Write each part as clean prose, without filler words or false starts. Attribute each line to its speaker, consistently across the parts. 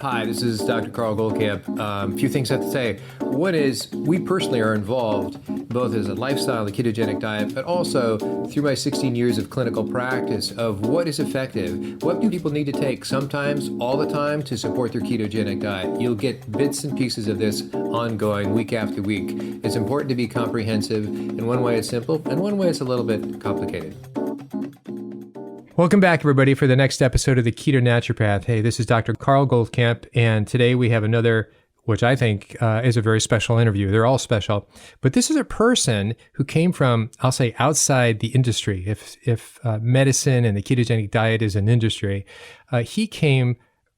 Speaker 1: Hi, this is Dr. Carl Goldkamp. A few things I have to say. One is, we personally are involved both as a lifestyle, the ketogenic diet, but also through my 16 years of clinical practice of what is effective. What do people need to take sometimes, all the time, to support their ketogenic diet? You'll get bits and pieces of this ongoing week after week. It's important to be comprehensive. In one way it's simple, and one way it's a little bit complicated.
Speaker 2: Welcome back, everybody, for the next episode of the Keto Naturopath. Hey, this is Dr. Carl Goldkamp, and today we have another, which I think is a very special interview. They're all special, but this is a person who came from, I'll say, outside the industry. If medicine and the ketogenic diet is an industry, he came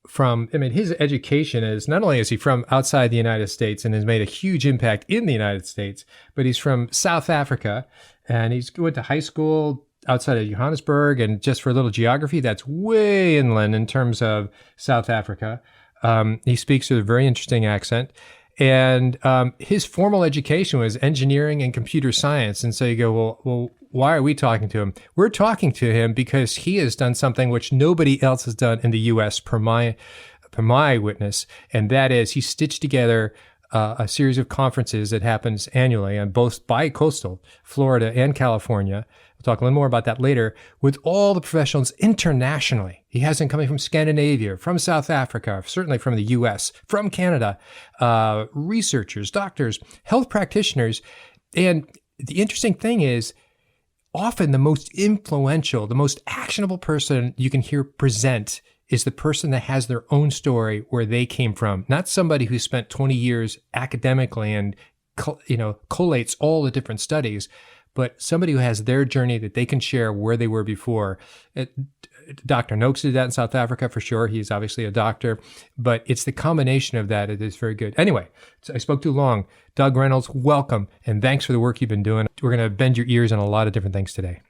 Speaker 2: from, his education is, not only is he from outside the United States and has made a huge impact in the United States, but he's from South Africa, and he's went to high school outside of Johannesburg. And just for a little geography, that's way inland in terms of South Africa. He speaks with a very interesting accent. And his formal education was engineering and computer science. And so you go, well, why are we talking to him? We're talking to him because he has done something which nobody else has done in the U.S. per my witness. And that is, he stitched together a series of conferences that happens annually on both bi-coastal Florida and California. We'll talk a little more about that later, with all the professionals internationally. He has them coming from Scandinavia, from South Africa, certainly from the US, from Canada, researchers, doctors, health practitioners. And the interesting thing is, often the most influential, the most actionable person you can hear present is the person that has their own story where they came from, not somebody who spent 20 years academically and collates all the different studies, but somebody who has their journey that they can share where they were before. Dr. Noakes did that in South Africa for sure. He's obviously a doctor, but it's the combination of that that is very good. Anyway, so I spoke too long. Doug Reynolds, welcome, and thanks for the work you've been doing. We're going to bend your ears on a lot of different things today.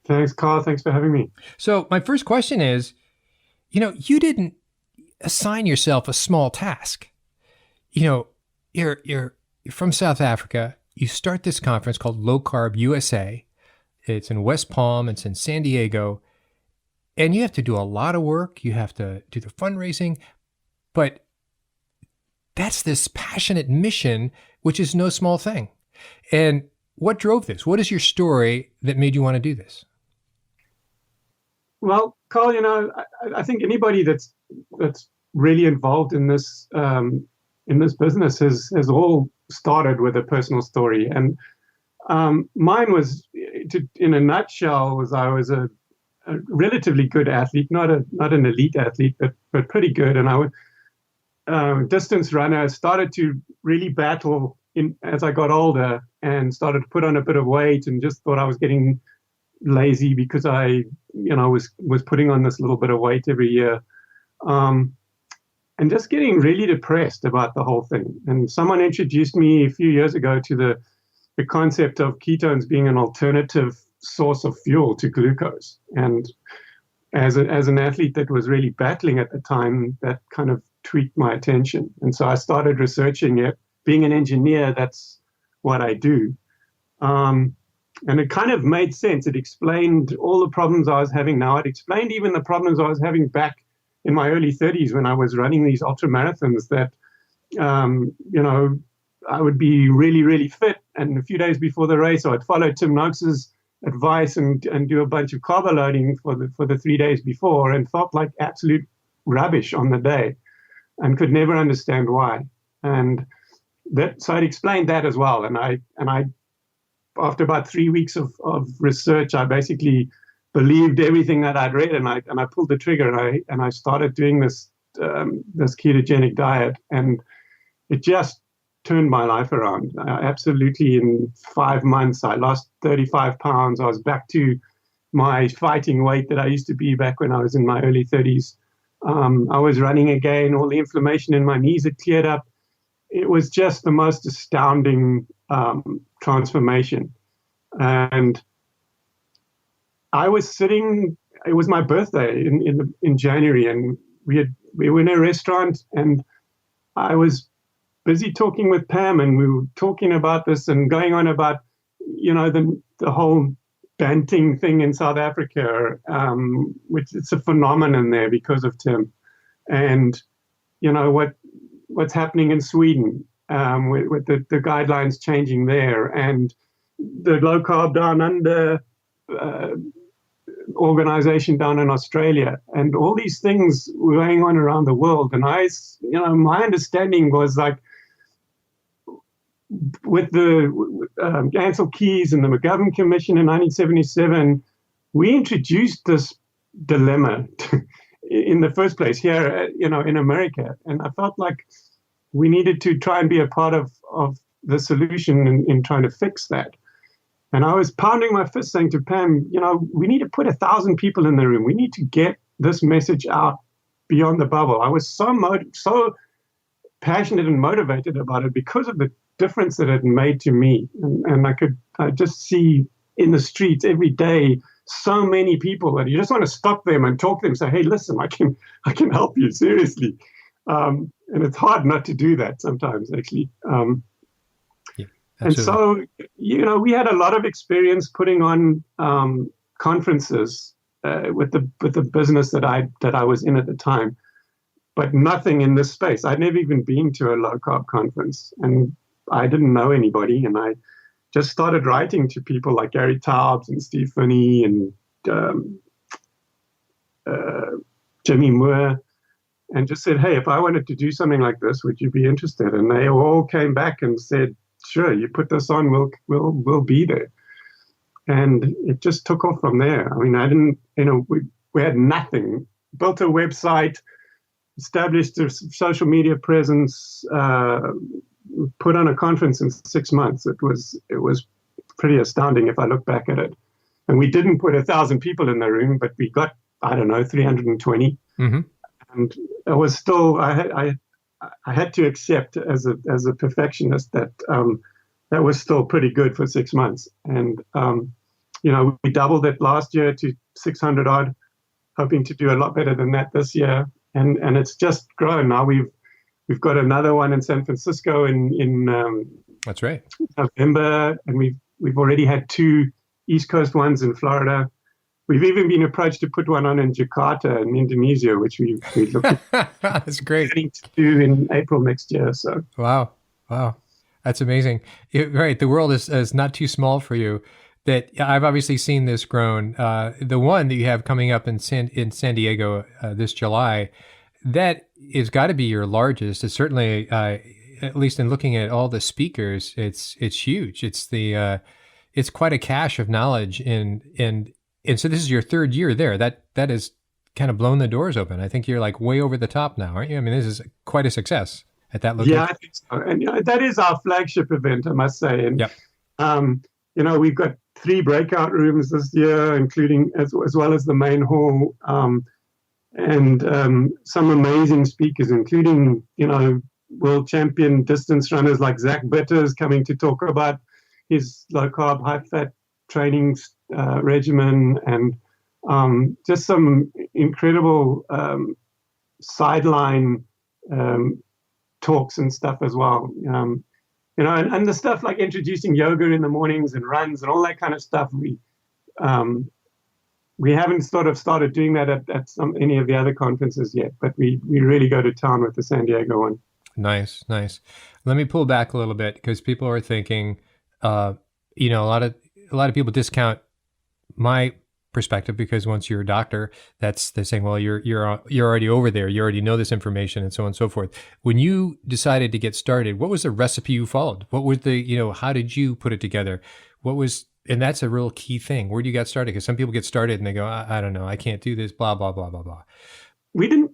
Speaker 3: Thanks, Carl. Thanks for having me.
Speaker 2: So my first question is, you didn't assign yourself a small task. You're from South Africa. You start this conference called Low Carb USA. It's in West Palm. It's in San Diego. And you have to do a lot of work. You have to do the fundraising. But that's this passionate mission, which is no small thing. And what drove this? What is your story that made you want to do this?
Speaker 3: Well, Carl, I think anybody that's really involved in this business has all started with a personal story, and mine was, in a nutshell, I was a relatively good athlete, not an elite athlete, but pretty good, and I would distance runner. Started to really battle as I got older, and started to put on a bit of weight, and just thought I was getting lazy because I was putting on this little bit of weight every year, and just getting really depressed about the whole thing. And someone introduced me a few years ago to the concept of ketones being an alternative source of fuel to glucose. And as an athlete that was really battling at the time, that kind of tweaked my attention. And so I started researching it. Being an engineer, that's what I do. And it kind of made sense. It explained all the problems I was having now. It explained even the problems I was having back in my early 30s when I was running these ultra marathons, that, I would be really, really fit. And a few days before the race, I'd follow Tim Noakes's advice and do a bunch of carb loading for the 3 days before, and felt like absolute rubbish on the day and could never understand why. And so I'd explained that as well. And I after about 3 weeks of research, I basically believed everything that I'd read, and I pulled the trigger, and I started doing this ketogenic diet, and it just turned my life around. Absolutely, in 5 months, I lost 35 pounds. I was back to my fighting weight that I used to be back when I was in my early 30s. I was running again. All the inflammation in my knees had cleared up. It was just the most astounding transformation. And I was sitting, it was my birthday in January, and we were in a restaurant, and I was busy talking with Pam, and we were talking about this and going on about, the whole Banting thing in South Africa, which it's a phenomenon there because of Tim. And what's happening in Sweden, with the guidelines changing there, and the low carb down under organization down in Australia, and all these things were going on around the world. And my understanding was like, with the Ansel Keys and the McGovern Commission in 1977, we introduced this dilemma in the first place here, in America. And I felt like we needed to try and be a part of the solution in trying to fix that. And I was pounding my fist saying to Pam, we need to put 1,000 people in the room. We need to get this message out beyond the bubble. I was so passionate and motivated about it because of the difference that it made to me. And I just see in the streets every day so many people that you just want to stop them and talk to them, say, hey, listen, I can help you, seriously. And it's hard not to do that sometimes, actually. And so, we had a lot of experience putting on conferences with the business that I was in at the time, but nothing in this space. I'd never even been to a low carb conference, and I didn't know anybody. And I just started writing to people like Gary Taubes and Steve Finney and Jimmy Moore, and just said, hey, if I wanted to do something like this, would you be interested? And they all came back and said, sure, you put this on, we'll be there. And it just took off from there. I mean, we had nothing, built a website, established a social media presence, put on a conference in 6 months. It was pretty astounding if I look back at it. And we didn't put 1,000 people in the room, but we got, 320. Mm-hmm. And it was still, I had to accept as a perfectionist that that was still pretty good for 6 months. And, we doubled it last year to 600 odd, hoping to do a lot better than that this year. And it's just grown. Now we've got another one in San Francisco in
Speaker 2: that's right,
Speaker 3: November, and we've already had 2 East Coast ones in Florida. We've even been approached to put one on in Jakarta in Indonesia, which we look at.
Speaker 2: That's great.
Speaker 3: To do in April next year. So
Speaker 2: wow, that's amazing. Right, the world is not too small for you. That I've obviously seen this grown. The one that you have coming up in San Diego this July, that is got to be your largest. It's certainly, at least in looking at all the speakers, it's huge. It's quite a cache of knowledge, and so this is your 3rd year there. That has kind of blown the doors open. I think you're like way over the top now, aren't you? I mean, this is quite a success at that location.
Speaker 3: Yeah, I think so. And that is our flagship event, I must say. And yep. We've got 3 breakout rooms this year, including as well as the main hall, and some amazing speakers, including world champion distance runners like Zach Bitters coming to talk about his low carb, high fat training regimen, and just some incredible sideline talks and stuff as well. And the stuff like introducing yoga in the mornings and runs and all that kind of stuff. We haven't sort of started doing that at any of the other conferences yet, but we really go to town with the San Diego one.
Speaker 2: Nice. Let me pull back a little bit, because people are thinking, a lot of people discount my perspective, because once you're a doctor, they're saying, well, you're already over there, you already know this information, and so on and so forth. When you decided to get started, what was the recipe you followed? What was how did you put it together? And that's a real key thing. Where do you get started? Because some people get started and they go, I don't know, I can't do this, blah, blah, blah, blah, blah.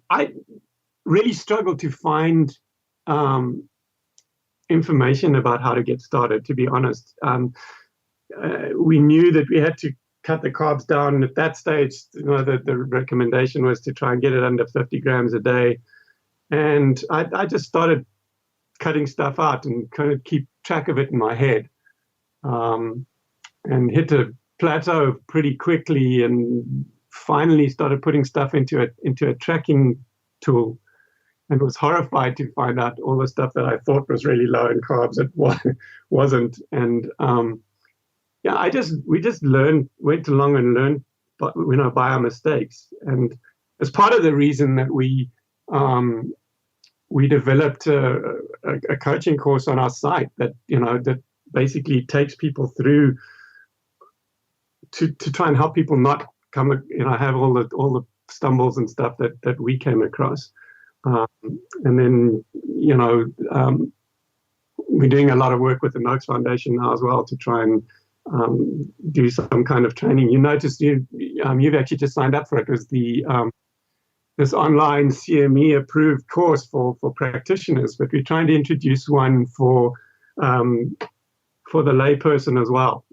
Speaker 3: I really struggled to find information about how to get started, to be honest. We knew that we had to cut the carbs down. At that stage, the recommendation was to try and get it under 50 grams a day. And I just started cutting stuff out and kind of keep track of it in my head. And hit a plateau pretty quickly, and finally started putting stuff into a tracking tool, and was horrified to find out all the stuff that I thought was really low in carbs, it wasn't. And we just went along and learned, by our mistakes. And as part of the reason that we we developed a coaching course on our site that that basically takes people through to try and help people not come have all the stumbles and stuff that we came across. And then we're doing a lot of work with the Noakes Foundation now as well to try and do some kind of training. You noticed you've actually just signed up for it. It was the this online CME approved course for practitioners, but we're trying to introduce one for the layperson as well,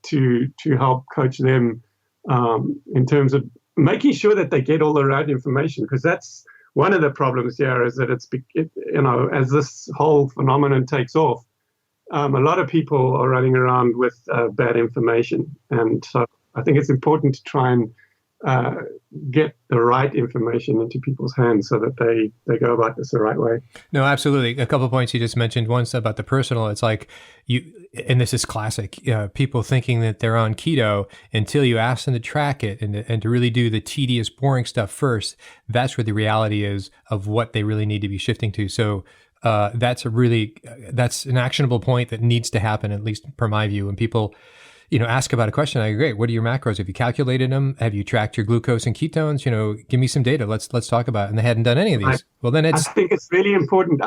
Speaker 3: to help coach them in terms of making sure that they get all the right information, because that's one of the problems here, is that as this whole phenomenon takes off, a lot of people are running around with bad information. And so I think it's important to try and get the right information into people's hands so that they go about this the right way.
Speaker 2: No, absolutely. A couple of points you just mentioned. One about the personal. It's like and this is classic, people thinking that they're on keto until you ask them to track it and to really do the tedious, boring stuff first. That's where the reality is of what they really need to be shifting to. So that's an actionable point that needs to happen, at least per my view. When people ask about a question, I agree. What are your macros? Have you calculated them? Have you tracked your glucose and ketones? Give me some data. Let's talk about it. And they hadn't done any of these. Well, then I
Speaker 3: think it's really important.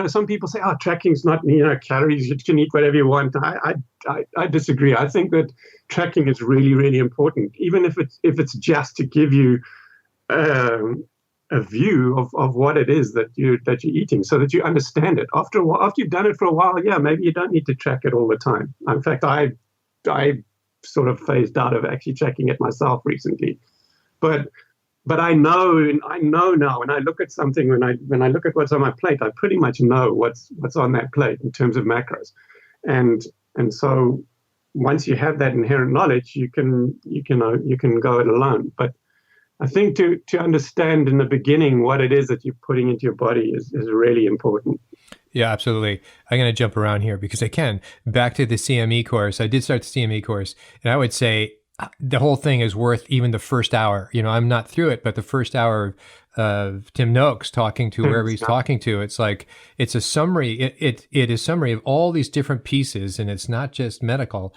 Speaker 3: Some people say, tracking's not calories. You can eat whatever you want. I disagree. I think that tracking is really, really important, even if it's just to give you a view of what it is that you're eating, so that you understand it. After you've done it for a while, maybe you don't need to track it all the time. In fact, I sort of phased out of actually checking it myself recently, but I know now when I look at something, when I look at what's on my plate, I pretty much know what's on that plate in terms of macros, and so once you have that inherent knowledge, you can go it alone. But I think to understand in the beginning what it is that you're putting into your body is really important.
Speaker 2: Yeah, absolutely. I'm going to jump around here because I can. Back to the CME course. I did start the CME course, and I would say the whole thing is worth even the first hour. I'm not through it, but the first hour of Tim Noakes talking to wherever he's talking to, it's like, it's a summary. It is summary of all these different pieces, and it's not just medical,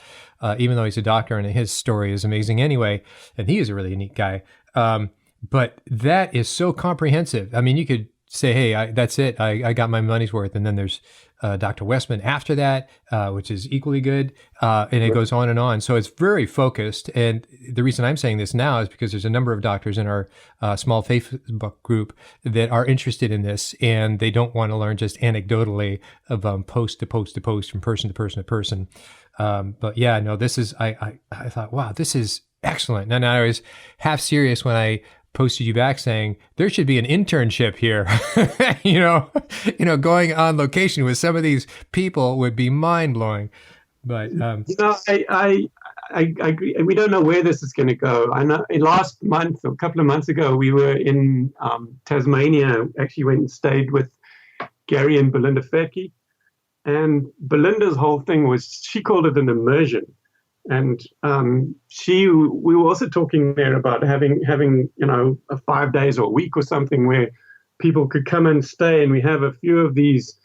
Speaker 2: even though he's a doctor and his story is amazing anyway, and he is a really neat guy. But that is so comprehensive. I mean, you could say, hey, that's it. I got my money's worth. And then there's Dr. Westman after that, which is equally good. And it goes on and on. So it's very focused. And the reason I'm saying this now is because there's a number of doctors in our small Facebook group that are interested in this, and they don't want to learn just anecdotally of post to post to post, from person to person to person. But yeah, no, this is, I thought, wow, this is excellent. And I was half serious when I posted you back saying there should be an internship here. Going on location with some of these people would be mind blowing. But
Speaker 3: I agree. We don't know where this is going to go. I know last month, or a couple of months ago, we were in Tasmania. Actually, went and stayed with Gary and Belinda Fecke, and Belinda's whole thing was, she called it an immersion. And we were also talking there about having a 5 days or a week or something where people could come and stay, and we have a few of these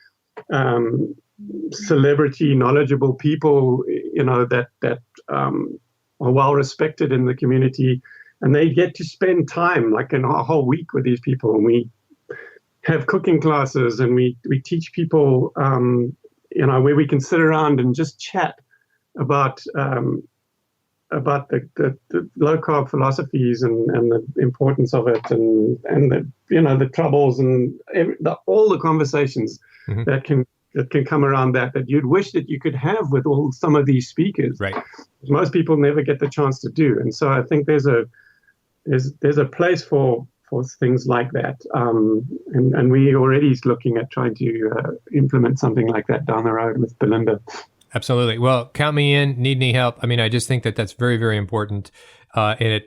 Speaker 3: celebrity knowledgeable people that are well respected in the community, and they get to spend time like a whole week with these people, and we have cooking classes, and we teach people where we can sit around and just chat about the low carb philosophies and the importance of it, and the troubles and all the conversations that can come around that you'd wish that you could have with some of these speakers.
Speaker 2: Right.
Speaker 3: Most people never get the chance to do, and so I think there's a place for things like that, and we already looking at trying to implement something like that down the road with Belinda.
Speaker 2: Absolutely. Well, count me in. Need any help? I mean, I just think that that's very, very important. And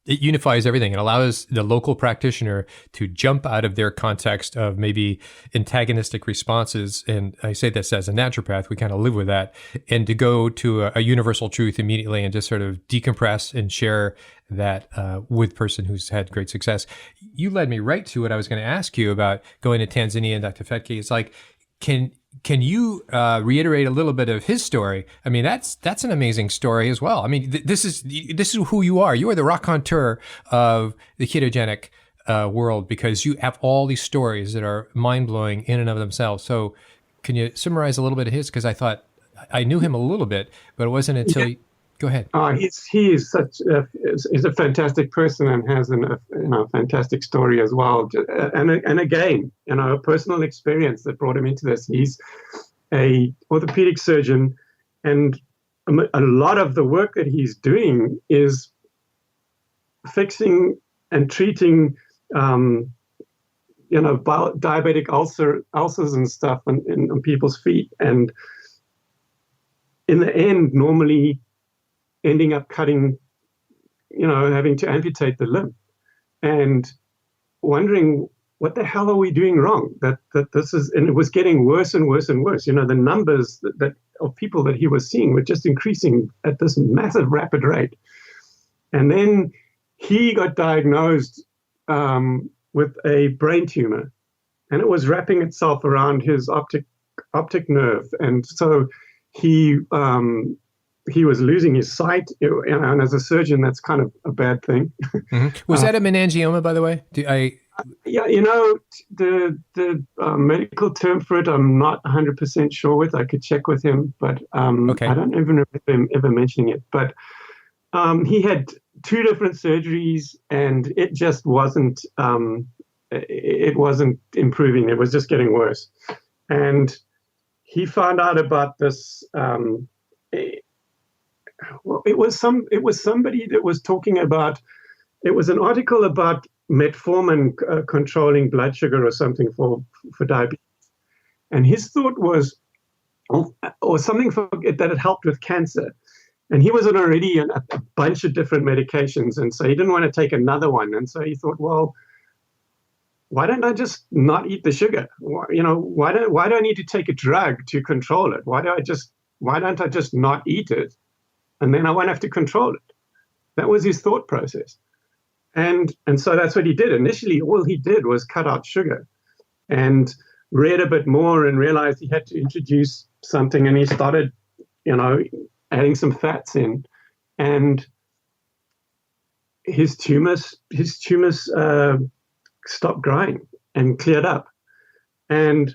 Speaker 2: it unifies everything. It allows the local practitioner to jump out of their context of maybe antagonistic responses. And I say this as a naturopath, we kind of live with that, and to go to a universal truth immediately and just sort of decompress and share that with person who's had great success. You led me right to what I was going to ask you about going to Tanzania and Dr. Fetke. It's like, can you reiterate a little bit of his story? I mean, that's an amazing story as well. I mean, this is who you are. You are the raconteur of the ketogenic world, because you have all these stories that are mind blowing in and of themselves. So, can you summarize a little bit of his? Because I thought I knew him a little bit, but it wasn't until. Go ahead.
Speaker 3: He is he's a fantastic person and has a fantastic story as well. And again, a personal experience that brought him into this. He's a orthopedic surgeon, and a lot of the work that he's doing is fixing and treating, diabetic ulcers and stuff in people's feet, and in the end, normally ending up cutting, having to amputate the limb, and wondering what the hell are we doing wrong? That this is, and it was getting worse and worse and worse. The numbers that of people that he was seeing were just increasing at this massive, rapid rate. And then he got diagnosed with a brain tumor, and it was wrapping itself around his optic nerve, and so he was losing his sight, and as a surgeon, that's kind of a bad thing.
Speaker 2: Mm-hmm. Was that a meningioma, by the way?
Speaker 3: Yeah, the medical term for it, I'm not 100% sure with. I could check with him, but
Speaker 2: okay.
Speaker 3: I don't even remember him ever mentioning it. But he had 2 different surgeries, and it just wasn't. It wasn't improving. It was just getting worse, and he found out about this. It was somebody that was talking about. It was an article about metformin controlling blood sugar or something for diabetes, and his thought was, or something that it helped with cancer. And he was on already a bunch of different medications, and so he didn't want to take another one. And so he thought, well, why don't I just not eat the sugar? Why do I need to take a drug to control it? Why don't I just not eat it? And then I won't have to control it. That was his thought process. And so that's what he did. Initially, all he did was cut out sugar, and read a bit more and realized he had to introduce something. And he started, adding some fats in, and his tumors stopped growing and cleared up. And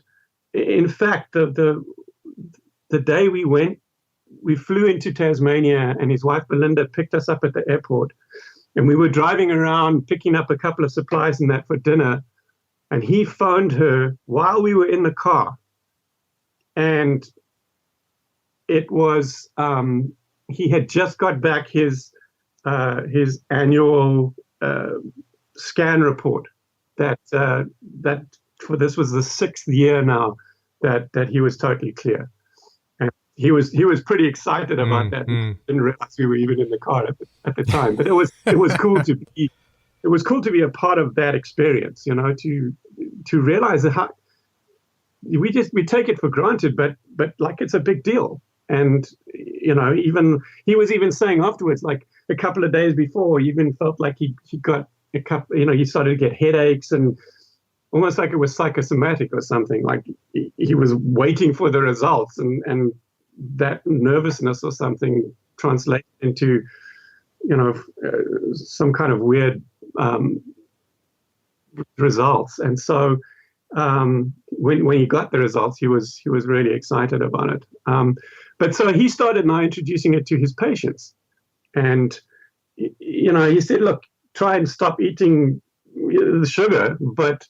Speaker 3: in fact, the day we flew into Tasmania, and his wife Belinda picked us up at the airport, and we were driving around picking up a couple of supplies and that for dinner, and he phoned her while we were in the car, and it was he had just got back his annual scan report that for this was the 6th year now that he was totally clear. He was pretty excited about that. Didn't realize we were even in the car at the time, but it was cool to be a part of that experience. To realize how we take it for granted, but like it's a big deal. And even he was even saying afterwards, like a couple of days before, he even felt like he got a couple. He started to get headaches, and almost like it was psychosomatic or something. Like he was waiting for the results, and that nervousness or something translated into, some kind of weird results. And so when he got the results, he was really excited about it. But so he started now introducing it to his patients, and he said, look, try and stop eating the sugar, but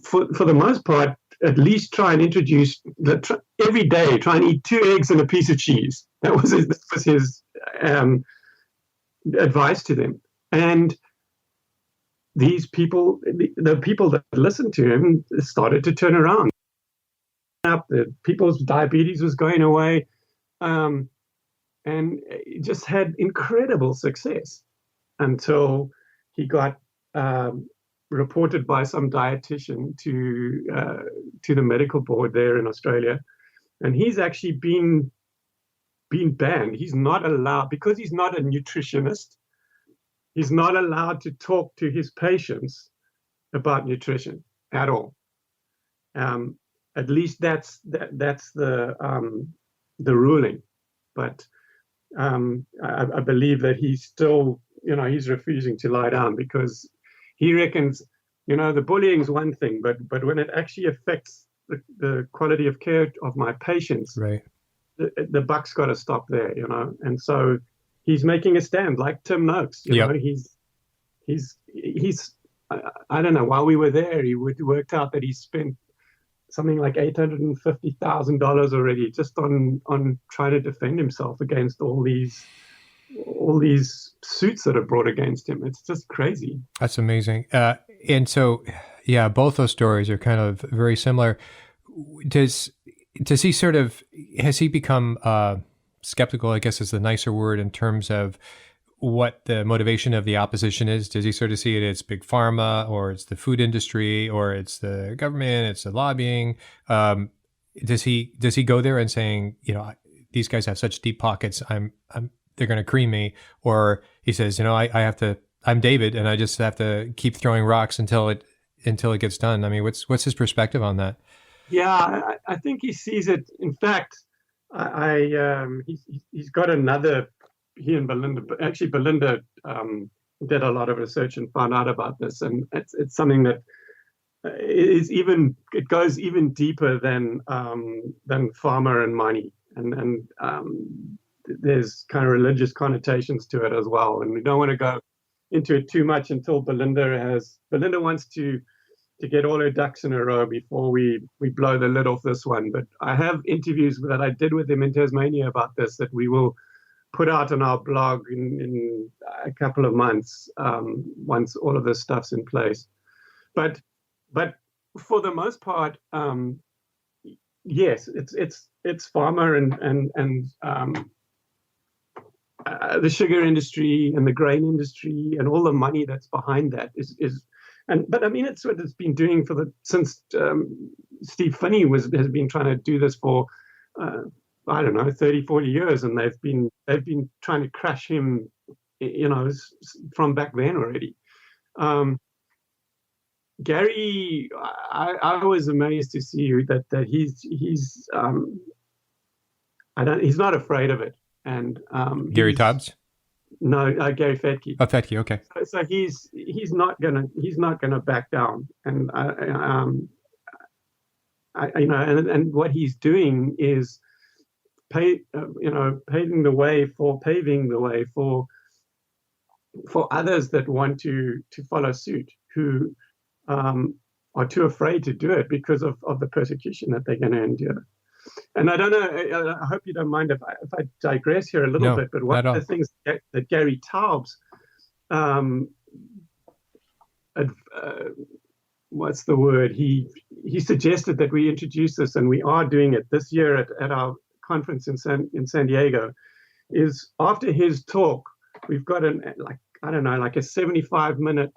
Speaker 3: for the most part, at least try and introduce every day. Try and eat 2 eggs and a piece of cheese. That was his advice to them. And these people, the people that listened to him, started to turn around. The people's diabetes was going away, and it just had incredible success. until he got reported by some dietitian to the medical board there in Australia, and he's actually been banned. He's not allowed, because he's not a nutritionist. He's not allowed to talk to his patients about nutrition at all. At least that's the ruling. But I believe that he's still, he's refusing to lie down, because he reckons, the bullying is one thing, but when it actually affects the quality of care of my patients,
Speaker 2: Right.
Speaker 3: The buck's got to stop there, And so he's making a stand, like Tim Noakes. He's I don't know. While we were there, he worked out that he spent something like $850,000 already just on trying to defend himself against all these suits that are brought against him. It's just crazy.
Speaker 2: That's amazing. And so, yeah, both those stories are kind of very similar. Does he has he become skeptical, I guess is the nicer word, in terms of what the motivation of the opposition is? Does he sort of see it as big pharma, or it's the food industry, or it's the government, it's the lobbying? Does he go there and saying, these guys have such deep pockets, they're going to cream me? Or he says, I'm David, and I just have to keep throwing rocks until it gets done. I mean, what's his perspective on that?
Speaker 3: Yeah, I think he sees it. In fact, he's got another. He and Belinda, actually Belinda did a lot of research and found out about this, and it's something that it goes even deeper than pharma and money, and there's kind of religious connotations to it as well. And we don't want to go into it too much until Belinda wants to get all her ducks in a row before we blow the lid off this one. But I have interviews that I did with him in Tasmania about this that we will put out on our blog in a couple of months, once all of this stuff's in place. But for the most part, yes, it's pharma and the sugar industry and the grain industry and all the money that's behind that but I mean, it's what it's been doing since Steve Finney has been trying to do this for I don't know, 30, 40 years, and they've been trying to crush him, from back then already. Gary, I was amazed to see that he's not afraid of it. And
Speaker 2: Gary Taubes?
Speaker 3: No, Gary Fettke.
Speaker 2: Oh, Fettke, okay.
Speaker 3: So he's not gonna back down, and and what he's doing is paving the way for others that want to follow suit, who are too afraid to do it because of the persecution that they're going to endure. And I don't know, I hope you don't mind if I digress here a little bit, but one of the things that Gary Taubes, what's the word? He suggested that we introduce this, and we are doing it this year at our conference in San Diego, is after his talk, we've got a 75-minute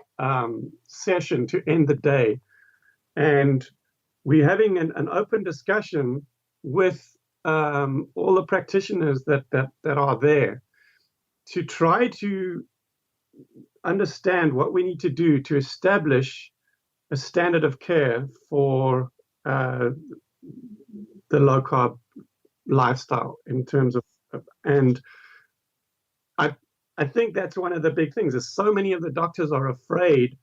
Speaker 3: session to end the day. And we're having an open discussion with all the practitioners that are there, to try to understand what we need to do to establish a standard of care for the low carb lifestyle in terms of, and I think that's one of the big things, is so many of the doctors are afraid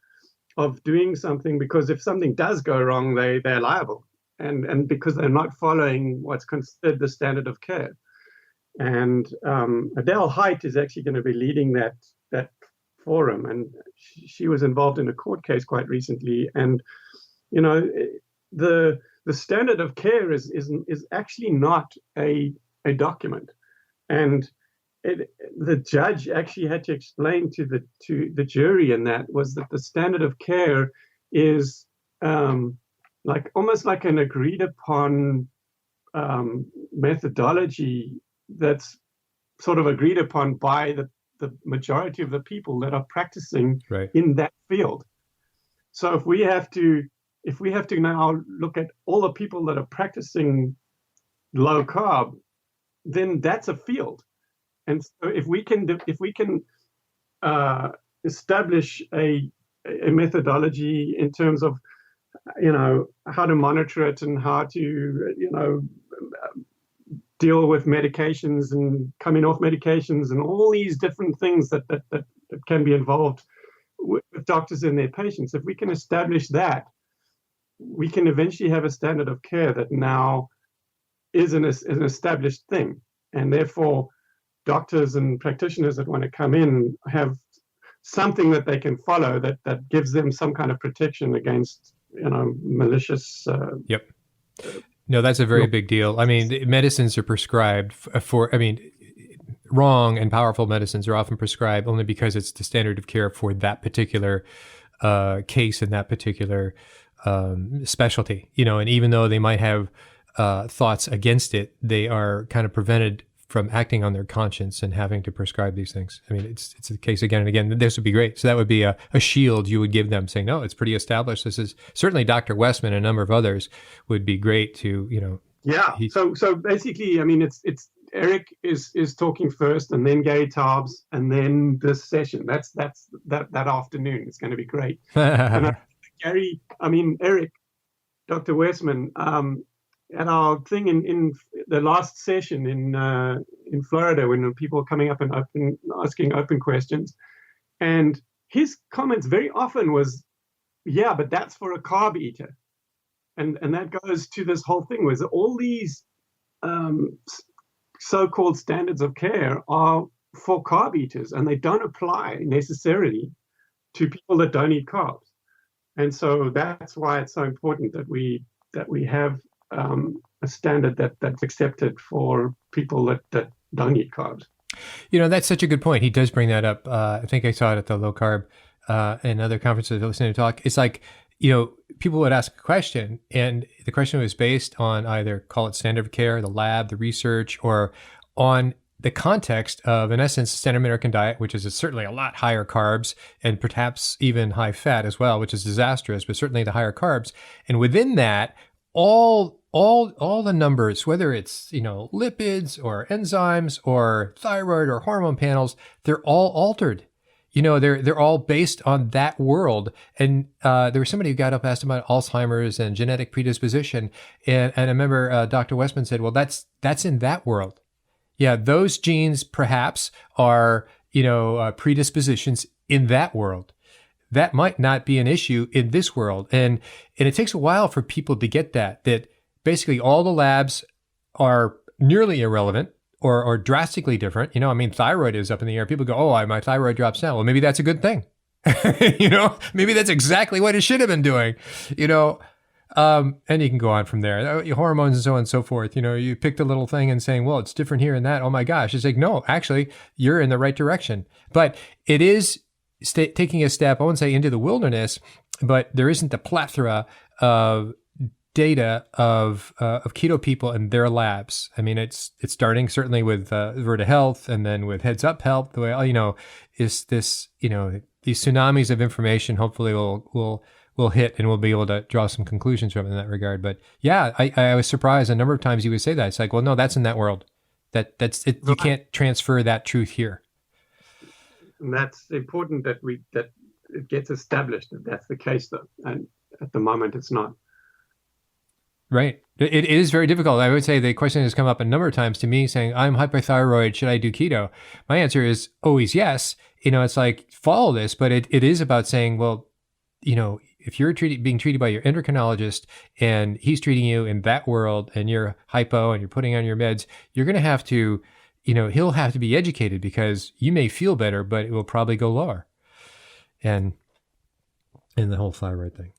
Speaker 3: of doing something, because if something does go wrong, they're liable, and because they're not following what's considered the standard of care. And Adele Haidt is actually going to be leading that forum, and she was involved in a court case quite recently. And the standard of care is actually not a document, and the judge actually had to explain to the jury, and that was that the standard of care is almost like an agreed upon methodology that's sort of agreed upon by the majority of the people that are practicing
Speaker 2: Right.
Speaker 3: in that field. So if we have to now look at all the people that are practicing low carb, then that's a field. And so if we can establish a methodology in terms of, how to monitor it and how to, deal with medications and coming off medications and all these different things that can be involved with doctors and their patients. If we can establish that, we can eventually have a standard of care that now is an established thing. And therefore, doctors and practitioners that want to come in have something that they can follow that gives them some kind of protection against, malicious.
Speaker 2: Yep. No, that's a very big deal. I mean, medicines are prescribed wrong and powerful medicines are often prescribed only because it's the standard of care for that particular case and that particular specialty, and even though they might have thoughts against it, they are kind of prevented from acting on their conscience and having to prescribe these things. I mean, it's the case again and again. This would be great. So that would be a shield you would give them, saying, no, it's pretty established. This is certainly Dr. Westman and a number of others would be great to,
Speaker 3: Yeah. So basically, I mean, it's Eric is talking first, and then Gary Taubes, and then this session. That's that afternoon. It's going to be great. And Eric, Dr. Westman, at our thing in the last session in Florida, when people were coming up and asking open questions, and his comments very often was, yeah, but that's for a carb eater. And that goes to this whole thing was all these so-called standards of care are for carb eaters, and they don't apply necessarily to people that don't eat carbs. And so that's why it's so important that we have a standard that's accepted for people that don't eat carbs.
Speaker 2: That's such a good point. He does bring that up. I think I saw it at the low carb and other conferences listening to talk. It's like, people would ask a question, and the question was based on either call it standard of care, the lab, the research, or on the context of, in essence, standard American diet, which is certainly a lot higher carbs and perhaps even high fat as well, which is disastrous, but certainly the higher carbs. And within that, all the numbers, whether it's, lipids or enzymes or thyroid or hormone panels, they're all altered. They're all based on that world. And there was somebody who got up, asked about Alzheimer's and genetic predisposition. And I remember Dr. Westman said, well, that's in that world. Yeah, those genes perhaps are, predispositions in that world. That might not be an issue in this world. And it takes a while for people to get that basically all the labs are nearly irrelevant or drastically different. Thyroid is up in the air. People go, oh, my thyroid drops down. Well, maybe that's a good thing. Maybe that's exactly what it should have been doing, and you can go on from there. Your hormones and so on and so forth. You picked a little thing and saying, well, it's different here and that. Oh my gosh. It's like, no, actually you're in the right direction, but it is taking a step, I wouldn't say into the wilderness, but there isn't the plethora of data of keto people and their labs. I mean, it's starting certainly with Verta Health, and then with Heads Up Health. The way is this, these tsunamis of information hopefully will hit, and we'll be able to draw some conclusions from it in that regard. But yeah, I was surprised a number of times you would say that. It's like, well, no, that's in that world. That's it. You can't transfer that truth here.
Speaker 3: And that's important that it gets established that that's the case, though. And at the moment, it's not.
Speaker 2: Right. It is very difficult. I would say the question has come up a number of times to me saying, I'm hypothyroid. Should I do keto? My answer is always yes. It's like, follow this, but it is about saying, well, if you're being treated by your endocrinologist and he's treating you in that world and you're hypo and you're putting on your meds, you're going to have to, he'll have to be educated because you may feel better, but it will probably go lower. And the whole thyroid thing.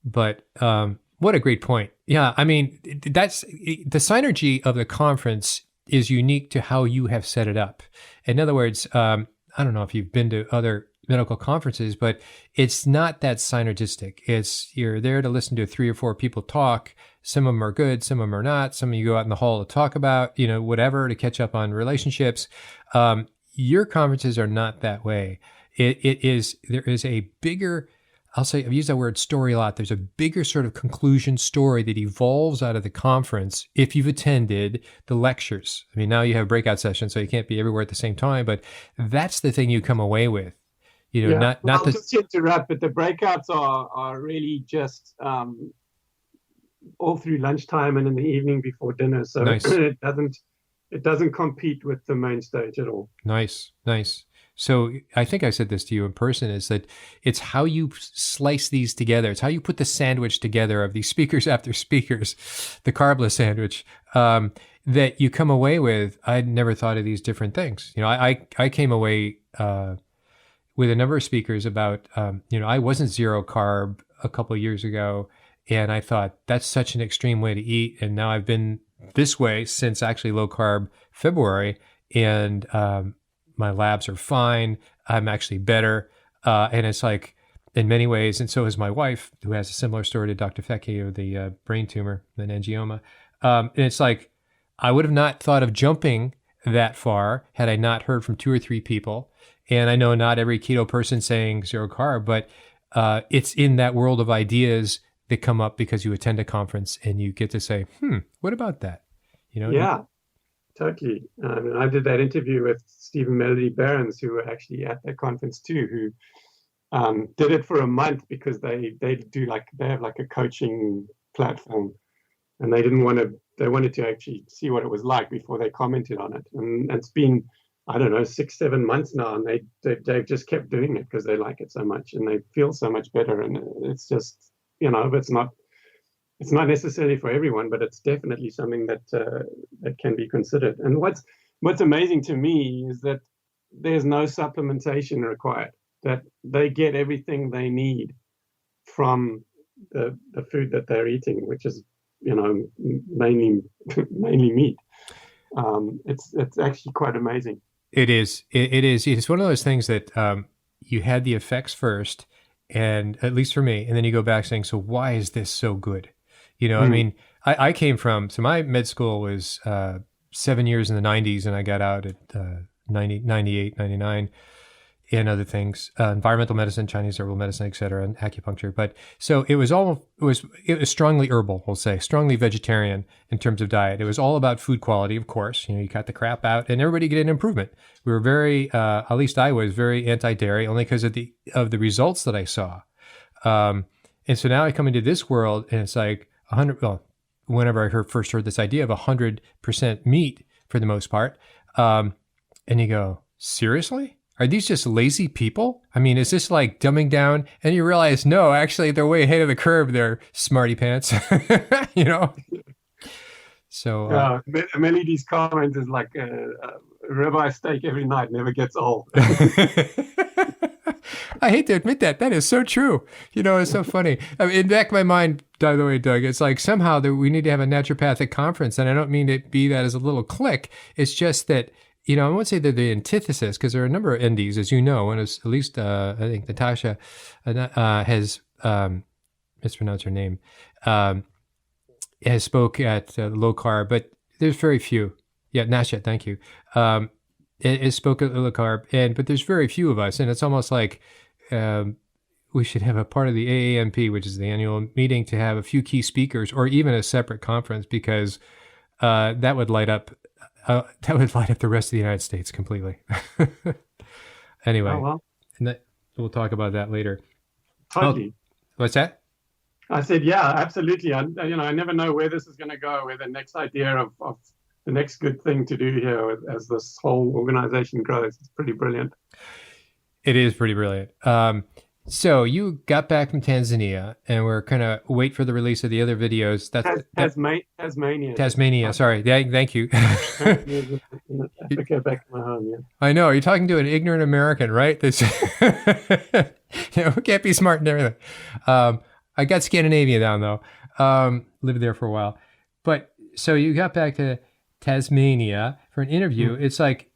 Speaker 2: But, what a great point. Yeah, I mean, that's the synergy of the conference is unique to how you have set it up. In other words, I don't know if you've been to other medical conferences, but it's not that synergistic. You're there to listen to 3 or 4 people talk. Some of them are good, some of them are not. Some of you go out in the hall to talk about, whatever, to catch up on relationships. your conferences are not that way. There is a bigger, I've used that word story a lot. There's a bigger sort of conclusion story that evolves out of the conference if you've attended the lectures. I mean, now you have breakout sessions, so you can't be everywhere at the same time, but that's the thing you come away with. Not
Speaker 3: I'll
Speaker 2: the...
Speaker 3: just interrupt, but the breakouts are really just all through lunchtime and in the evening before dinner. So
Speaker 2: Nice.
Speaker 3: It doesn't compete with the main stage at all.
Speaker 2: Nice. So I think I said this to you in person, is that it's how you slice these together. It's how you put the sandwich together of these speakers after speakers, the carbless sandwich, that you come away with. I'd never thought of these different things. I came away with a number of speakers about, I wasn't zero carb a couple of years ago, and I thought that's such an extreme way to eat. And now I've been this way since actually low carb February, and my labs are fine. I'm actually better. And it's like, in many ways, and so is my wife, who has a similar story to Dr. Fecchio, the brain tumor, an angioma. And it's like, I would have not thought of jumping that far had I not heard from 2 or 3 people. And I know not every keto person saying zero carb, but it's in that world of ideas that come up because you attend a conference and you get to say, what about that?
Speaker 3: Yeah, totally. I did that interview with Stephen Melody Barons, who were actually at that conference too, who did it for a month because they have like a coaching platform, and they wanted to actually see what it was like before they commented on it. And it's been, I don't know, 6-7 months now, and they've just kept doing it because they like it so much and they feel so much better. And it's just, it's not necessarily for everyone, but it's definitely something that can be considered. And what's amazing to me is that there's no supplementation required, that they get everything they need from the food that they're eating, which is, mainly meat. It's actually quite amazing.
Speaker 2: It is. It is. It's one of those things that you had the effects first, and at least for me, and then you go back saying, so why is this so good? I mean, I came from, so my med school was 7 years in the 90s, and I got out at 98, 99, and other things, environmental medicine, Chinese herbal medicine, et cetera, and acupuncture. But so it was strongly herbal, we'll say, strongly vegetarian in terms of diet. It was all about food quality, of course. You cut the crap out and everybody get an improvement. We were very, at least I was very anti-dairy, only because of the results that I saw. And so now I come into this world and it's like whenever I first heard this idea of 100% meat for the most part, and you go, seriously? Are these just lazy people? I mean, is this like dumbing down? And you realize, no, actually, they're way ahead of the curve. They're smarty pants, So
Speaker 3: Melody's comment is like a ribeye steak every night never gets old.
Speaker 2: I hate to admit that. That is so true. It's so funny. I mean, in the back of my mind, by the way, Doug, it's like somehow that we need to have a naturopathic conference. And I don't mean to be that as a little clique. It's just that, I won't say they're the antithesis, because there are a number of NDs, as you know, and at least I think Natasha has mispronounced her name, has spoke at low carb, but there's very few. Yeah, Nasha, thank you. It spoke at low carb, but there's very few of us, and it's almost like we should have a part of the AAMP, which is the annual meeting, to have a few key speakers, or even a separate conference, because that would light up the rest of the United States completely. Anyway, and we'll talk about that later.
Speaker 3: Totally.
Speaker 2: What's that?
Speaker 3: I said, yeah, absolutely. I never know where this is going to go, where the next idea of the next good thing to do here as this whole organization grows. It's pretty brilliant.
Speaker 2: It is pretty brilliant. So you got back from Tanzania, and we're going to wait for the release of the other videos.
Speaker 3: Tasmania.
Speaker 2: Tasmania. Sorry. Thank you.
Speaker 3: Africa, back to my home. Yeah.
Speaker 2: I know. You're talking to an ignorant American, right? This, we can't be smart and everything. I got Scandinavia down though. Lived there for a while. But so you got back to Tasmania for an interview. Mm-hmm. It's like,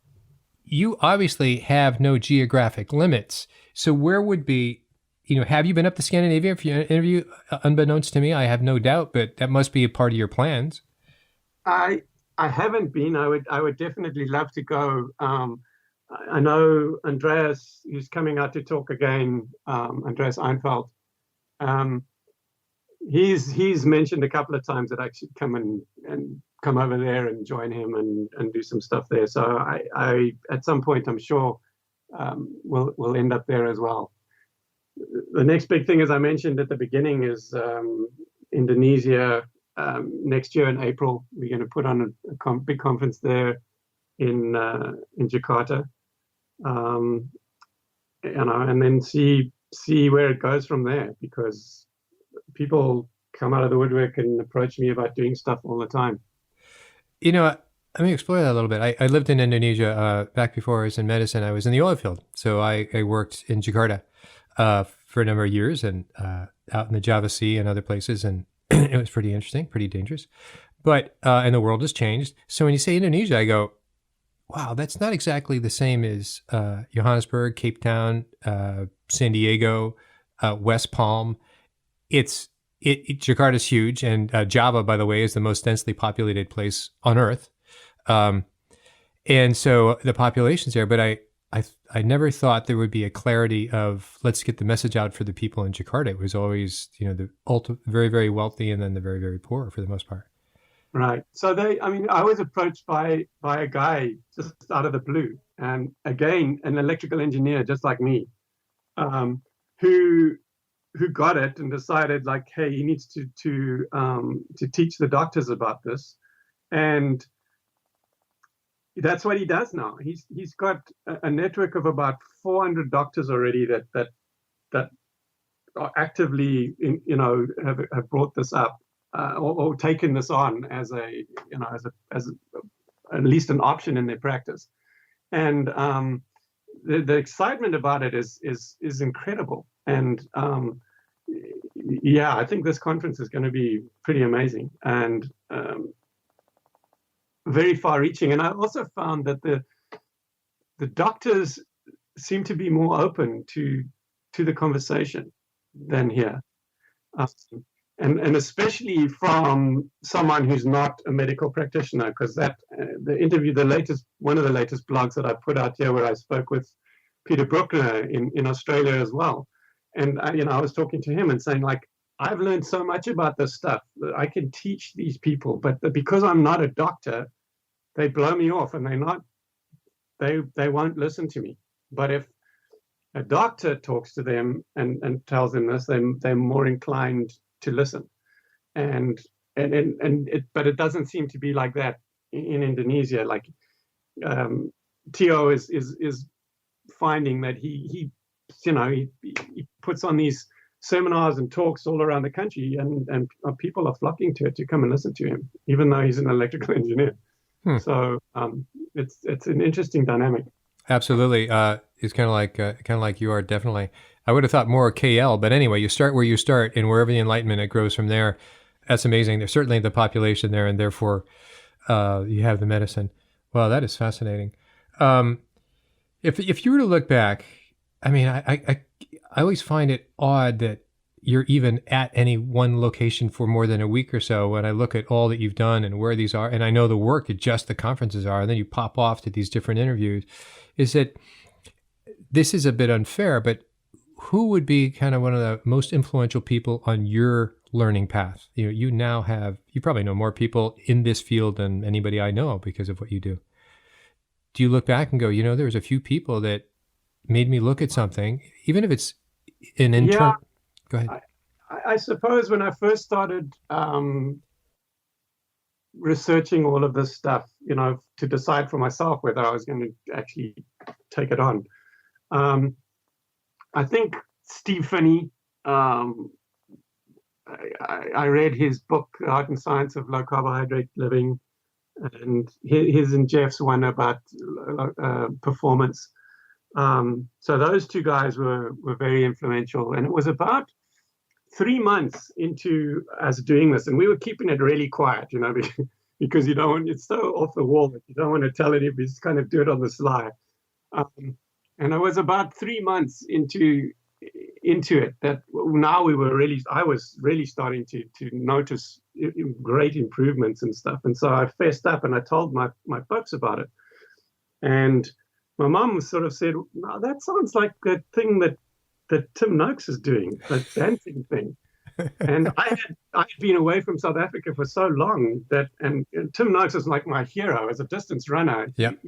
Speaker 2: you obviously have no geographic limits. So where would be, have you been up to Scandinavia for your interview? Unbeknownst to me, I have no doubt, but that must be a part of your plans.
Speaker 3: I haven't been. I would definitely love to go. I know Andreas, who's coming out to talk again, Andreas Einfeld. He's mentioned a couple of times that I should come and come over there and join him and do some stuff there. So I at some point, I'm sure we'll end up there as well. The next big thing, as I mentioned at the beginning, is Indonesia. Next year in April, we're going to put on a big conference there in Jakarta, and then see where it goes from there, because people come out of the woodwork and approach me about doing stuff all the time.
Speaker 2: Let me explore that a little bit. I lived in Indonesia back before I was in medicine. I was in the oil field, so I worked in Jakarta for a number of years, and out in the Java Sea and other places, and it was pretty interesting, pretty dangerous. But and the world has changed. So when you say Indonesia, I go, wow, that's not exactly the same as Johannesburg, Cape Town, San Diego, West Palm. Jakarta's huge, and Java, by the way, is the most densely populated place on Earth. And so the population's there, but I never thought there would be a clarity of, let's get the message out for the people in Jakarta. It was always, the very, very wealthy and then the very, very poor for the most part.
Speaker 3: Right. So I was approached by a guy just out of the blue, and again, an electrical engineer just like me, who got it and decided, like, hey, he needs to teach the doctors about this, and that's what he does now. He's got a network of about 400 doctors already that are actively have brought this up or taken this on as at least an option in their practice, and the excitement about it is incredible. And I think this conference is going to be pretty amazing and very far-reaching. And I also found that the doctors seem to be more open to the conversation than here, and especially from someone who's not a medical practitioner, because one of the latest blogs that I put out here, where I spoke with Peter Bruckner in Australia as well. And I was talking to him and saying, like, I've learned so much about this stuff that I can teach these people, but because I'm not a doctor, they blow me off, and they won't listen to me. But if a doctor talks to them and tells them this, then they're more inclined to listen. But it doesn't seem to be like that in Indonesia. Like Tio is finding that he puts on these seminars and talks all around the country, and people are flocking to it to come and listen to him, even though he's an electrical engineer. So it's an interesting dynamic.
Speaker 2: Absolutely, it's kind of like you are, definitely. I would have thought more KL, but anyway, you start where you start, and wherever the enlightenment, it grows from there. That's amazing. There's certainly the population there, and therefore you have the medicine. Wow, that is fascinating. If you were to look back, I mean, I always find it odd that you're even at any one location for more than a week or so. When I look at all that you've done and where these are, and I know the work that just the conferences are, and then you pop off to these different interviews, is that this is a bit unfair, but who would be kind of one of the most influential people on your learning path? You probably know more people in this field than anybody I know because of what you do. Do you look back and go, there was a few people that made me look at something, even if it's an internal...
Speaker 3: Yeah.
Speaker 2: Go ahead.
Speaker 3: I suppose when I first started researching all of this stuff, to decide for myself whether I was going to actually take it on, I think Steve Finney, I read his book, The Art and Science of Low Carbohydrate Living, and his and Jeff's one about performance. So those two guys were very influential, and it was about 3 months into us doing this, and we were keeping it really quiet, because you don't want, it's so off the wall that you don't want to tell anybody, just kind of do it on the sly. And it was about 3 months into it that now I was really starting to notice great improvements and stuff. And so I fessed up and I told my folks about it. And my mom sort of said, no, that sounds like that thing that Tim Noakes is doing, that dancing thing. And I had been away from South Africa for so long that, and Tim Noakes is like my hero as a distance runner.
Speaker 2: Yep.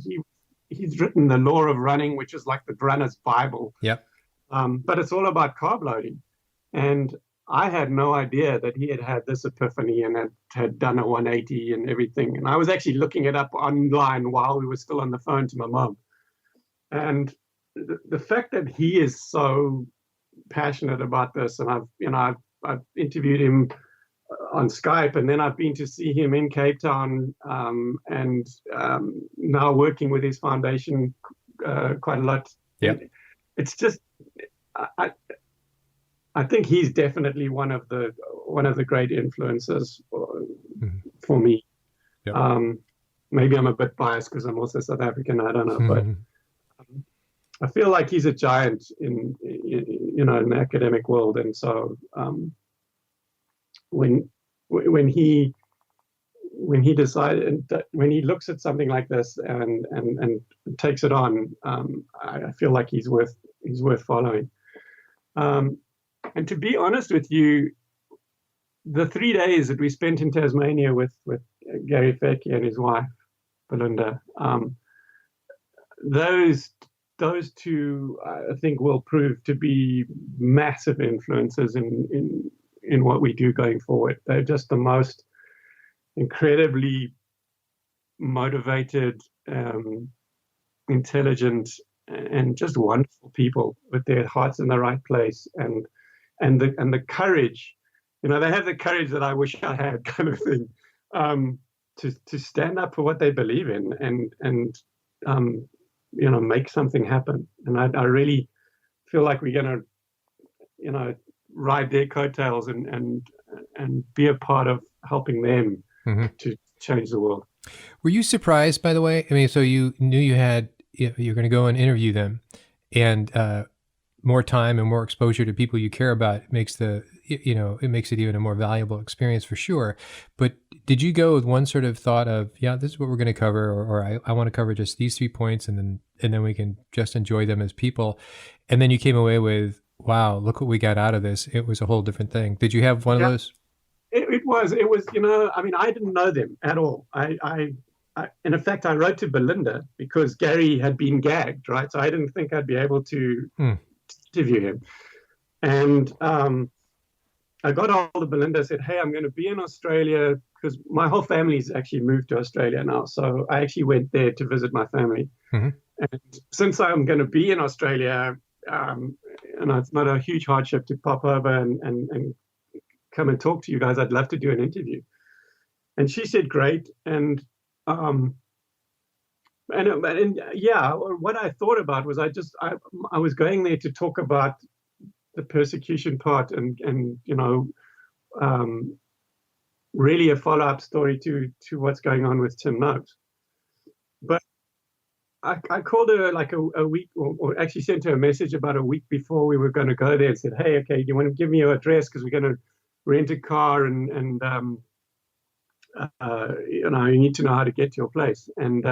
Speaker 3: He's written The Law of Running, which is like the runner's Bible.
Speaker 2: Yep.
Speaker 3: But it's all about carb loading. And I had no idea that he had this epiphany and had done a 180 and everything. And I was actually looking it up online while we were still on the phone to my mom. And the fact that he is so passionate about this, and I've interviewed him on Skype, and then I've been to see him in Cape Town, and now working with his foundation quite a lot.
Speaker 2: Yeah,
Speaker 3: it's just I think he's definitely one of the great influences for me.
Speaker 2: Yep.
Speaker 3: Maybe I'm a bit biased because I'm also South African. I don't know, but I feel like he's a giant in the academic world, and so when he decided, when he looks at something like this and takes it on, I feel like he's worth following. And to be honest with you, the 3 days that we spent in Tasmania with Gary Fecky and his wife Belinda, those two, I think, will prove to be massive influences in what we do going forward. They're just the most incredibly motivated, intelligent, and just wonderful people with their hearts in the right place, and the courage. They have the courage that I wish I had, kind of thing, to stand up for what they believe in and make something happen. And I really feel like we're going to, ride their coattails and be a part of helping them to change the world.
Speaker 2: Were you surprised, by the way? I mean, so you knew you're going to go and interview them, and more time and more exposure to people you care about makes it even a more valuable experience for sure. But did you go with one sort of thought of, yeah, this is what we're going to cover, or I want to cover just these 3 points, and then we can just enjoy them as people, and then you came away with, wow, look what we got out of this. It was a whole different thing. Did you have one of those?
Speaker 3: It was, I mean, I didn't know them at all. And in fact, I wrote to Belinda because Gary had been gagged, right? So I didn't think I'd be able to interview him. And I got hold of Belinda, said, hey, I'm going to be in Australia because my whole family's actually moved to Australia now. So I actually went there to visit my family. And since I'm going to be in Australia, it's not a huge hardship to pop over and come and talk to you guys. I'd love to do an interview. And she said, great. And what I thought about was I was going there to talk about the persecution part and really a follow-up story to what's going on with Tim Noakes. But I called her like a week, or actually sent her a message about a week before we were going to go there and said, hey, okay, do you want to give me your address? Because we're going to rent a car and you need to know how to get to your place. And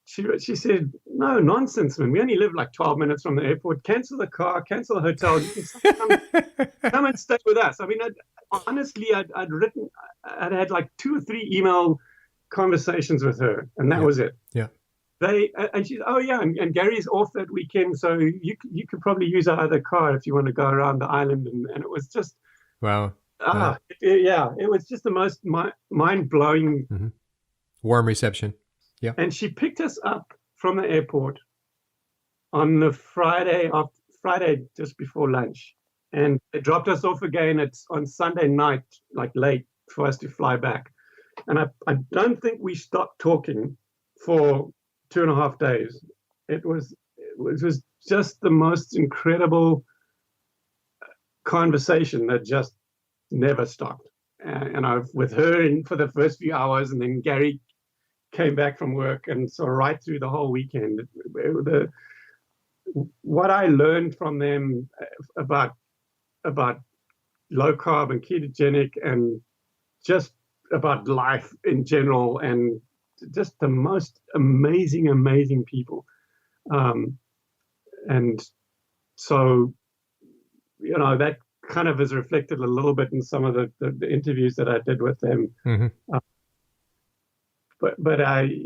Speaker 3: she said, no, nonsense, man. We only live like 12 minutes from the airport. Cancel the car, cancel the hotel. You can come and stay with us. I mean, I'd had like 2 or 3 email conversations with her, and that was it.
Speaker 2: Yeah.
Speaker 3: And she's, oh yeah, and Gary's off that weekend, so you could probably use our other car if you want to go around the island. And it was just,
Speaker 2: wow.
Speaker 3: It was just the most mind-blowing.
Speaker 2: Warm reception. Yeah. And
Speaker 3: she picked us up from the airport on the Friday just before lunch, and they dropped us off again on Sunday night, like late, for us to fly back. And I don't think we stopped talking for 2.5 days. It was just the most incredible conversation that just never stopped. And I was with her for the first few hours, and then Gary came back from work, and so right through the whole weekend, what I learned from them about low carb and ketogenic, and just about life in general, and just the most amazing people. And so, that kind of is reflected a little bit in some of the interviews that I did with them.
Speaker 2: Mm-hmm.
Speaker 3: But I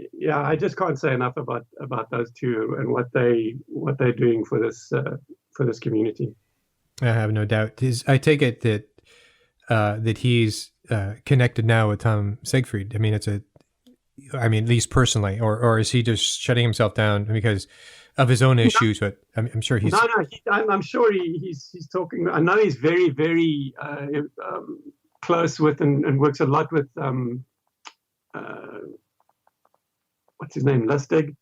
Speaker 3: just can't say enough about those two and what they're doing for this community.
Speaker 2: I have no doubt. I take it that that he's connected now with Tom Siegfried. I mean, at least personally, or is he just shutting himself down because of his own issues? But I'm sure he's
Speaker 3: I'm sure he's talking. I know he's very, very close with and works a lot with what's his name, Lustig.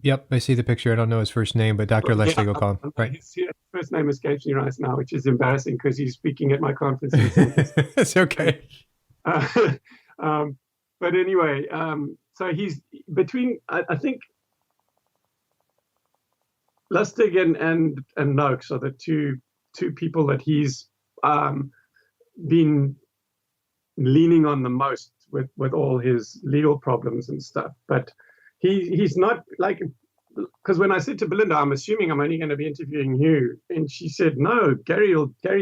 Speaker 2: Yep. I see the picture. I don't know his first name, but Dr. Lustig will call him. Right.
Speaker 3: His first name escapes me right now, which is embarrassing because he's speaking at my conference.
Speaker 2: It's okay.
Speaker 3: But anyway, so he's between, I think, Lustig and Noakes are the two people that he's been leaning on the most with all his legal problems and stuff. But he's not like, because when I said to Belinda, I'm assuming I'm only going to be interviewing you, and she said, no, Gary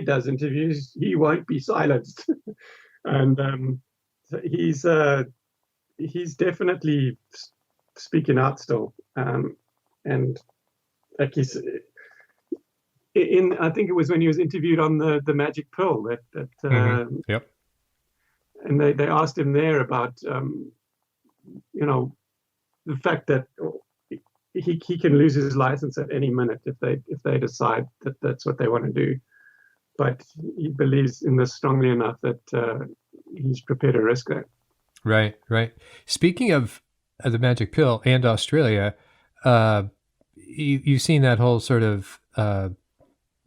Speaker 3: does interviews. He won't be silenced. And so he's definitely speaking out still. And like he's I think it was when he was interviewed on the magic pill that
Speaker 2: Yep.
Speaker 3: And they asked him there about the fact that he can lose his license at any minute if they decide that that's what they want to do, but he believes in this strongly enough that he's prepared to risk that.
Speaker 2: Right. Speaking of the magic pill and Australia, you've seen that whole sort of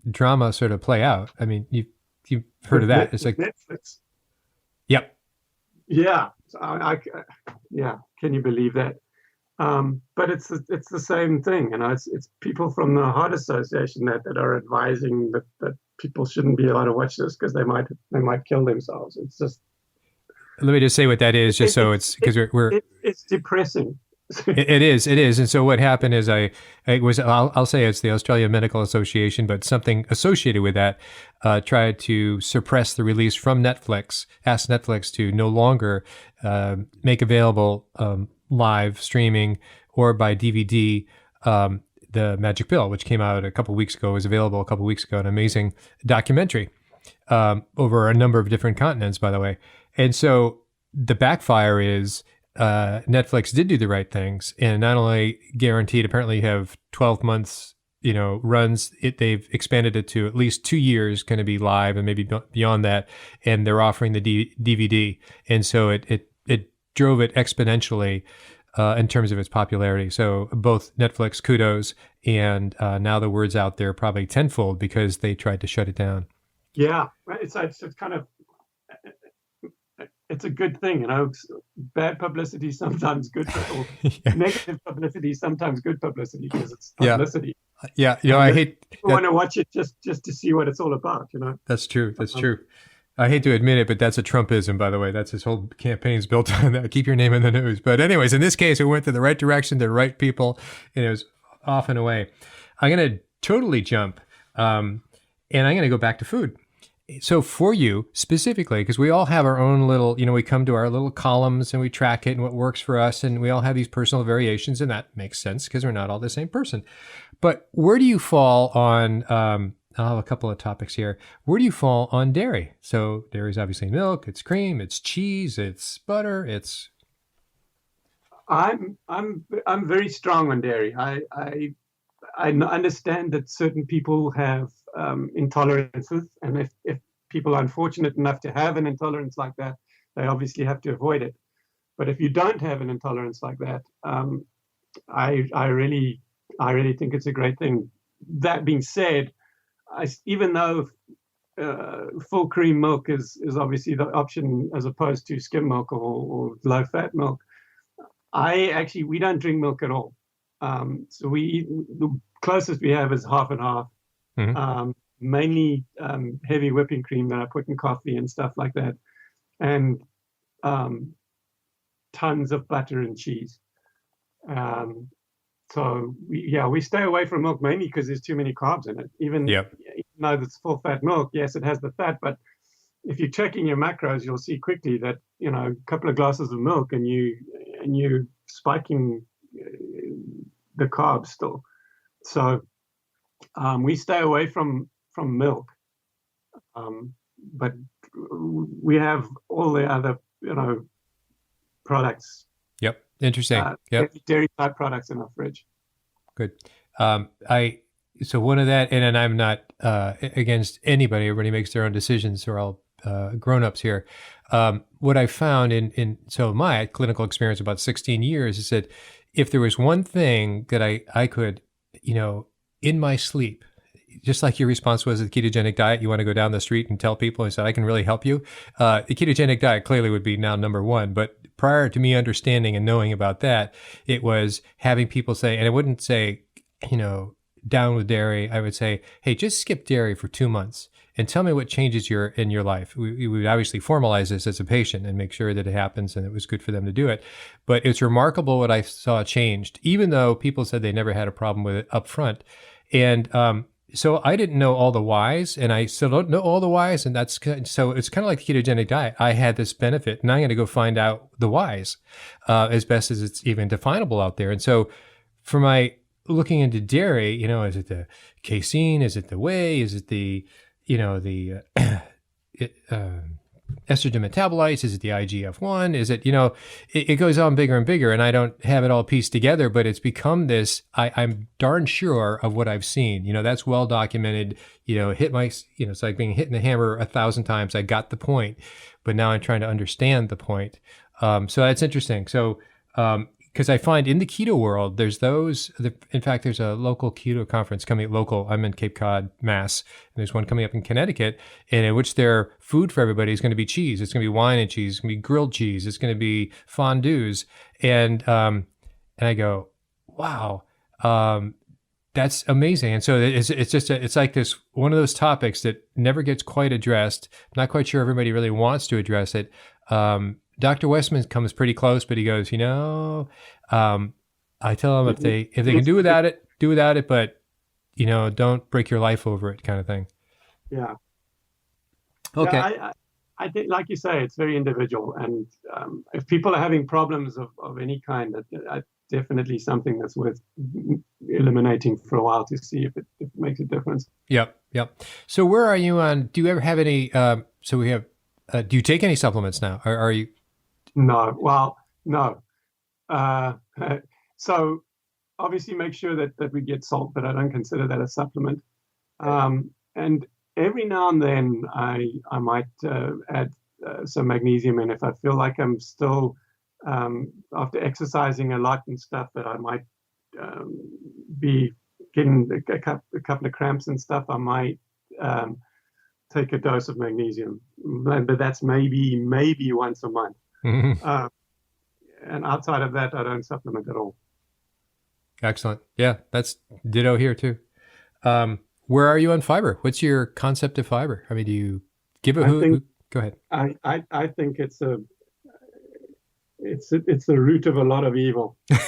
Speaker 2: drama sort of play out. I mean, you've heard of that. It's like
Speaker 3: Netflix.
Speaker 2: Yep.
Speaker 3: Yeah. Yeah. Can you believe that? But it's the same thing. It's people from the Heart Association that are advising that people shouldn't be allowed to watch this because they might kill themselves. It's just.
Speaker 2: Let me just say what that is, just so it's because
Speaker 3: it's depressing.
Speaker 2: It is. And so what happened is I'll say it's the Australian Medical Association, but something associated with that tried to suppress the release from Netflix, asked Netflix to no longer make available live streaming or by DVD the Magic Pill, which came out a couple weeks ago, was available a couple weeks ago, an amazing documentary over a number of different continents, by the way. And so the backfire is Netflix did do the right things and not only guaranteed, apparently you have 12 months, runs. They've expanded it to at least 2 years going to be live and maybe beyond that. And they're offering the DVD. And so it drove it exponentially in terms of its popularity. So both Netflix, kudos, and now the word's out there probably tenfold because they tried to shut it down.
Speaker 3: Yeah, it's kind of, it's a good thing, bad publicity sometimes good, or negative publicity sometimes good publicity because it's publicity.
Speaker 2: Yeah, I hate.
Speaker 3: People want to watch it just to see what it's all about,
Speaker 2: That's true. That's true. I hate to admit it, but that's a Trumpism, by the way. That's his whole campaign's built on that. Keep your name in the news. But anyways, in this case, it went to the right direction, the right people, and it was off and away. I'm going to totally jump, and I'm going to go back to food. So for you specifically, because we all have our own little, we come to our little columns and we track it and what works for us. And we all have these personal variations, and that makes sense because we're not all the same person. But where do you fall on, I'll have a couple of topics here. Where do you fall on dairy? So dairy is obviously milk, it's cream, it's cheese, it's butter, it's.
Speaker 3: I'm very strong on dairy. I understand that certain people have intolerances, and if people are unfortunate enough to have an intolerance like that, they obviously have to avoid it. But if you don't have an intolerance like that, I really think it's a great thing. That being said, even though full cream milk is obviously the option as opposed to skim milk or low fat milk, we don't drink milk at all. So the closest we have is half and half. Mm-hmm. Mainly heavy whipping cream that I put in coffee and stuff like that. And tons of butter and cheese. So we stay away from milk mainly because there's too many carbs in it. Even though it's full fat milk, yes, it has the fat, but if you're checking your macros, you'll see quickly that a couple of glasses of milk and you're spiking the carbs still. So we stay away from milk, but we have all the other products.
Speaker 2: Yep. Interesting.
Speaker 3: Dairy type products in our fridge.
Speaker 2: Good. So one of that, and I'm not against anybody. Everybody makes their own decisions. We're all grown-ups here. What I found in my clinical experience about 16 years is that if there was one thing that I could, in my sleep, just like your response was the ketogenic diet, you want to go down the street and tell people, I said, I can really help you. The ketogenic diet clearly would be now number one. But prior to me understanding and knowing about that, it was having people say, and I wouldn't say, down with dairy. I would say, hey, just skip dairy for 2 months and tell me what changes in your life. We would obviously formalize this as a patient and make sure that it happens and it was good for them to do it. But it's remarkable what I saw changed, even though people said they never had a problem with it up front. And so I didn't know all the whys, and I still don't know all the whys, and so it's kind of like the ketogenic diet. I had this benefit, and I'm going to go find out the whys as best as it's even definable out there. And so for my looking into dairy, is it the casein? Is it the whey? Is it the estrogen metabolites? Is it the IGF-1? Is it, it goes on bigger and bigger, and I don't have it all pieced together, but it's become this, I'm darn sure of what I've seen. That's well documented, it's like being hitting the hammer 1,000 times. I got the point, but now I'm trying to understand the point. So that's interesting. So, because I find in the keto world, there's in fact, there's a local keto conference I'm in Cape Cod, Mass, and there's one coming up in Connecticut, and in which their food for everybody is going to be cheese. It's going to be wine and cheese. It's going to be grilled cheese. It's going to be fondues. And I go, wow, that's amazing. And so it's like this, one of those topics that never gets quite addressed. I'm not quite sure everybody really wants to address it. Dr. Westman comes pretty close, but he goes, I tell them if they can do without it, but don't break your life over it, kind of thing.
Speaker 3: Yeah.
Speaker 2: Okay.
Speaker 3: Yeah, I think, like you say, it's very individual, and if people are having problems of any kind, that's definitely something that's worth eliminating for a while to see if it makes a difference.
Speaker 2: Yep. So where are you on? Do you ever have any? So we have. Do you take any supplements now? Are you?
Speaker 3: No. Well, no. So obviously make sure that we get salt, but I don't consider that a supplement. And every now and then I might add some magnesium in if I feel like I'm still, after exercising a lot and stuff, that I might be getting a couple of cramps and stuff. I might take a dose of magnesium, but that's maybe once a month.
Speaker 2: Mm-hmm.
Speaker 3: And outside of that, I don't supplement at all.
Speaker 2: Excellent. Yeah, that's ditto here too. Where are you on fiber? What's your concept of fiber? I mean, do you give it? Go ahead.
Speaker 3: I think it's the root of a lot of evil. For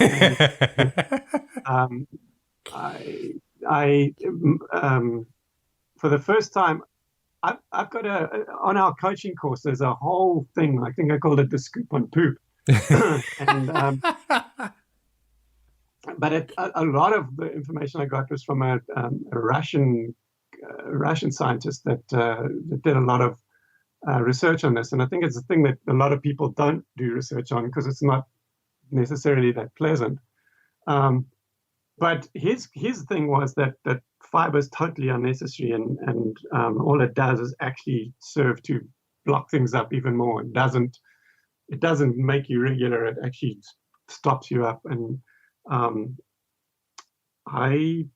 Speaker 3: the first time, I've got on our coaching course, there's a whole thing. I think I called it the scoop on poop. And but a lot of the information I got was from a Russian scientist that did a lot of research on this. And I think it's a thing that a lot of people don't do research on because it's not necessarily that pleasant. But his thing was that fiber is totally unnecessary, and all it does is actually serve to block things up even more. It doesn't make you regular. It actually stops you up. And I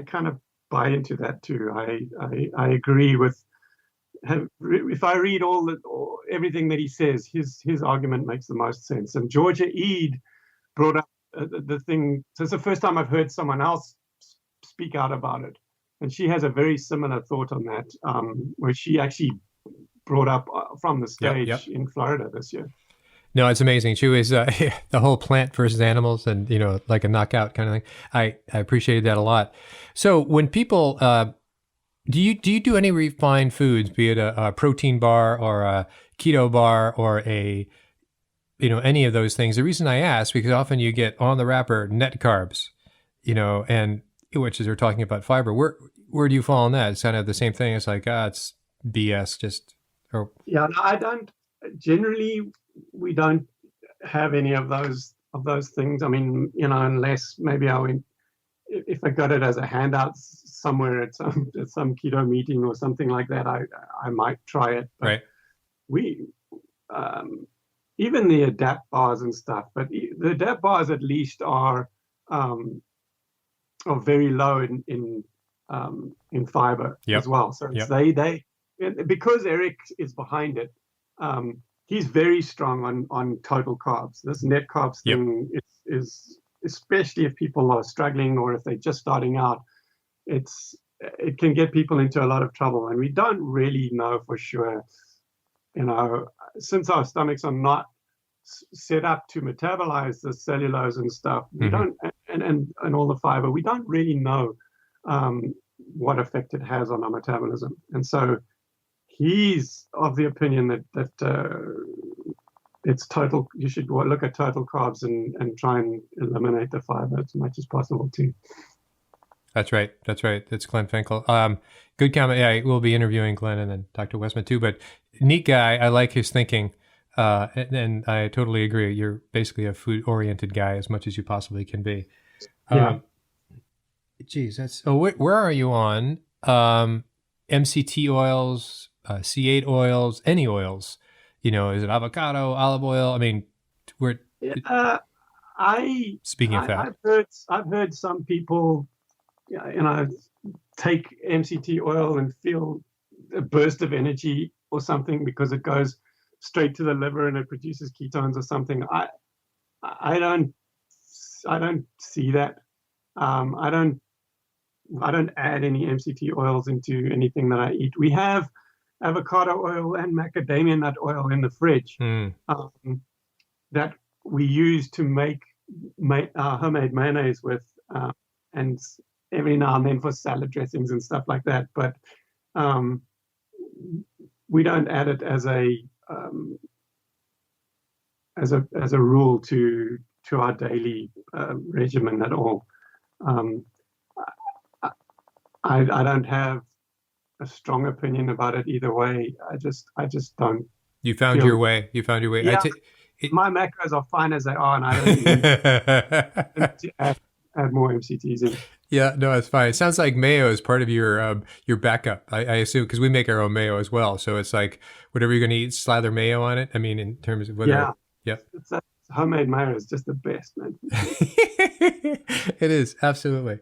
Speaker 3: kind of buy into that too. I agree with. If I read everything that he says, his argument makes the most sense. And Georgia Ede brought up the thing. So it's the first time I've heard someone else speak out about it, and she has a very similar thought on that, where she actually brought up from the stage in Florida this year.
Speaker 2: No, it's amazing. Chu is the whole plant versus animals, and like a knockout kind of thing. I appreciated that a lot. So when people do you do any refined foods, be it a protein bar or a keto bar or a any of those things? The reason I ask, because often you get on the wrapper net carbs, and which is they're talking about fiber. Where do you fall on that? It's kind of the same thing. It's like it's BS.
Speaker 3: Yeah, no, I don't. Generally, we don't have any of those things. I mean, unless maybe if I got it as a handout somewhere at some keto meeting or something like that, I might try it. But
Speaker 2: right.
Speaker 3: We even the adapt bars and stuff, but the adapt bars at least are very low in fiber as well. So it's they because Eric is behind it. He's very strong on total carbs. This net carbs thing is especially if people are struggling or if they're just starting out, it can get people into a lot of trouble. And we don't really know for sure, since our stomachs are not set up to metabolize the cellulose and stuff, we don't, and all the fiber, we don't really know what effect it has on our metabolism. And so he's of the opinion that it's total. You should look at total carbs and try and eliminate the fiber as much as possible too.
Speaker 2: That's right. That's Glenn Finkel. Good comment. Yeah, we'll be interviewing Glenn and then Dr. Westman too. But neat guy. I like his thinking, and I totally agree. You're basically a food-oriented guy as much as you possibly can be. Geez, that's. Oh, where are you on? MCT oils, C8 oils, any oils? Is it avocado, olive oil? I mean, speaking of fat,
Speaker 3: I've heard some people, take MCT oil and feel a burst of energy or something because it goes straight to the liver and it produces ketones or something. I don't see that. I don't add any MCT oils into anything that I eat. We have avocado oil and macadamia nut oil in the fridge that we use to make homemade mayonnaise with, and every now and then for salad dressings and stuff like that. But we don't add it as a rule to our daily regimen at all. I don't have a strong opinion about it either way. I just don't.
Speaker 2: You found your way.
Speaker 3: Yeah, my macros are fine as they are, and I don't need to add more MCTs in.
Speaker 2: Yeah, no, it's fine. It sounds like mayo is part of your backup. I assume, because we make our own mayo as well. So it's like whatever you're going to eat, slather mayo on it. I mean, in terms of whether. Yeah.
Speaker 3: Homemade mayo is just the best, man.
Speaker 2: It is, absolutely.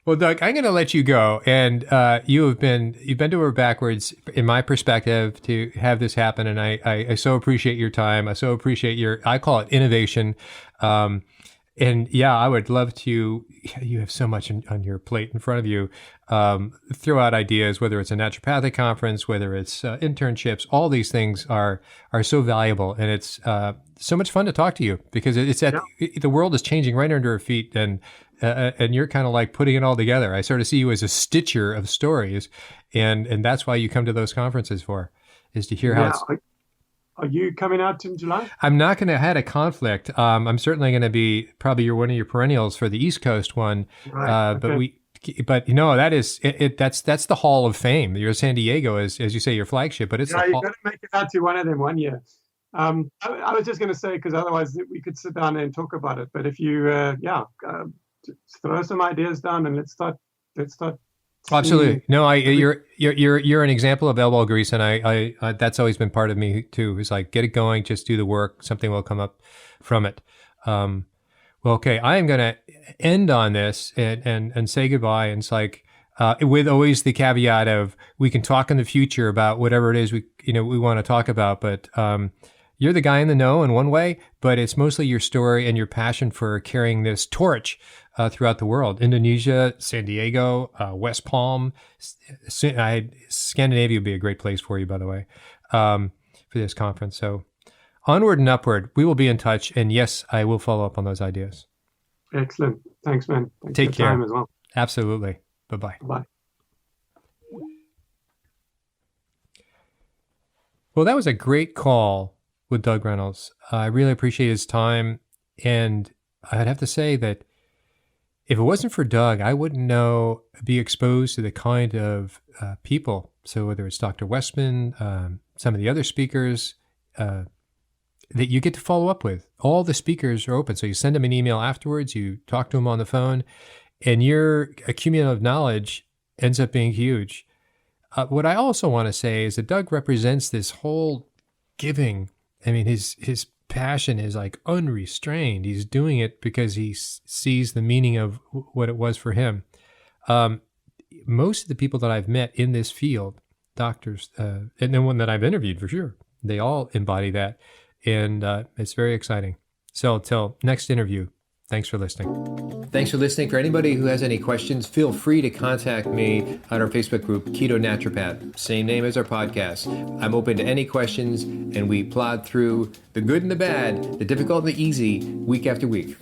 Speaker 2: Well, Doug, I'm going to let you go, and you've bent over backwards, in my perspective, to have this happen, and I so appreciate your time. I so appreciate I call it innovation, and yeah, I would love to. You have so much on your plate in front of you. Throw out ideas, whether it's a naturopathic conference, whether it's internships. All these things are so valuable, and it's so much fun to talk to you because the world is changing right under our feet, and you're kind of like putting it all together. I sort of see you as a stitcher of stories, and that's why you come to those conferences is to hear how it's.
Speaker 3: Are you coming out in July?
Speaker 2: I'm not going to have a conflict. I'm certainly going to be probably one of your perennials for the East Coast one.
Speaker 3: Right. Okay.
Speaker 2: But that is that's the Hall of Fame. Your San Diego is, as you say, your flagship. But it's
Speaker 3: you've got to make it out to one of them one year. I was just going to say, because otherwise we could sit down and talk about it. But if you throw some ideas down and let's start.
Speaker 2: Absolutely. No, you're an example of elbow grease, and I that's always been part of me too. It's like, get it going, just do the work, something will come up from it. Well, okay, I am going to end on this and say goodbye. And it's like, with always the caveat of we can talk in the future about whatever it is we want to talk about, but you're the guy in the know in one way, but it's mostly your story and your passion for carrying this torch throughout the world. Indonesia, San Diego, West Palm, Scandinavia would be a great place for you, by the way, for this conference. So onward and upward. We will be in touch. And yes, I will follow up on those ideas.
Speaker 3: Excellent. Thanks, man. Thanks
Speaker 2: Take
Speaker 3: for
Speaker 2: care.
Speaker 3: your time as well.
Speaker 2: Absolutely. Bye-bye.
Speaker 3: Bye.
Speaker 2: Well, that was a great call with Doug Reynolds. I really appreciate his time. And I'd have to say that if it wasn't for Doug, I wouldn't be exposed to the kind of people. So whether it's Dr. Westman, some of the other speakers that you get to follow up with. All the speakers are open. So you send them an email afterwards, you talk to them on the phone, and your accumulative knowledge ends up being huge. What I also want to say is that Doug represents this whole giving. I mean, his passion is like unrestrained. He's doing it because he sees the meaning of what it was for him. Most of the people that I've met in this field, doctors, and the one that I've interviewed for sure, they all embody that. And it's very exciting. So till next interview, thanks for listening.
Speaker 1: Thanks for listening. For anybody who has any questions, feel free to contact me on our Facebook group, Keto Naturopath. Same name as our podcast. I'm open to any questions, and we plod through the good and the bad, the difficult and the easy, week after week.